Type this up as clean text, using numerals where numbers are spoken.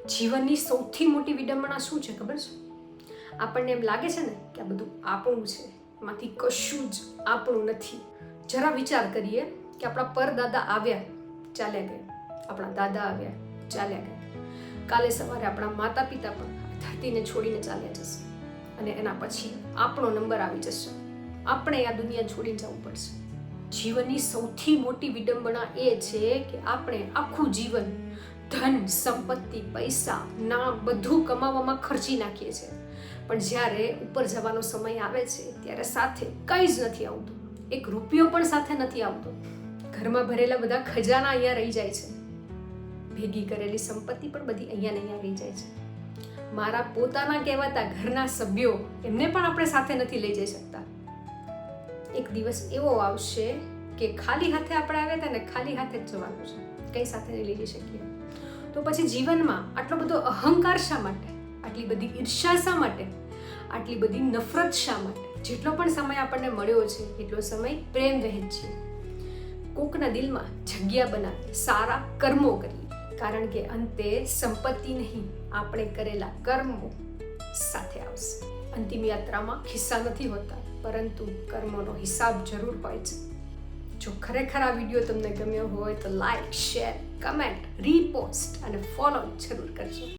જીવનની સૌથી મોટી વિડંબના શું છે ખબર છે? આપણને એમ લાગે છે ને કે આ બધું આપણું છે, એમાંથી કશું જ આપણું નથી. જરા વિચાર કરીએ કે આપણા પરદાદા આવ્યા, ચાલ્યા ગયા. આપણા દાદા આવ્યા, ચાલ્યા ગયા. કાલે સવારે આપણા માતા પિતા પણ ધરતીને છોડીને ચાલ્યા જશે અને એના પછી આપણો નંબર આવી જશે. આપણે આ દુનિયા છોડીને જવું પડશે. જીવનની સૌથી મોટી વિડંબના એ છે કે આપણે આખું જીવન ધન, સંપત્તિ, પૈસા, નામ બધું કમાવામાં ખર્ચી નાખીએ છીએ, પણ જ્યારે ઉપર જવાનો સમય આવે છે ત્યારે સાથે કંઈ જ નથી આવતું. એક રૂપિયો પણ સાથે નથી આવતો. ઘરમાં ભરેલા બધા ખજાના અહીંયા રહી જાય છે. ભેગી કરેલી સંપત્તિ પણ બધી અહીંયા ને અહીંયા રહી જાય છે. મારા પોતાના કહેવાતા ઘરના સભ્યો, એમને પણ આપણે સાથે નથી લઈ જઈ શકતા. એક દિવસ એવો આવશે કે ખાલી હાથે આપણે આવ્યા હતા ને ખાલી હાથે જ જવાનું છે, કંઈ સાથે નહીં લઈ જઈ શકીએ. તો પછી જીવનમાં આટલો બધો અહંકાર શા માટે? આટલી બધી ઈર્ષ્યા શા માટે? આટલી બધી નફરત શા માટે? જેટલો પણ સમય આપણને મળ્યો છે એટલો સમય પ્રેમ વહેંચીએ, કોકના દિલમાં જગ્યા બનાવીએ, સારા કર્મો કરીએ, કારણ કે અંતે સંપત્તિ નહીં, આપણે કરેલા કર્મો સાથે આવશે. અંતિમ યાત્રામાં ખિસ્સા નથી હોતા, પરંતુ કર્મોનો હિસાબ જરૂર હોય છે. જો ખરેખર આ વિડીયો તમને ગમ્યો હોય તો લાઈક, શેર, કમેન્ટ, રીપોસ્ટ અને ફોલો જરૂર કરજો.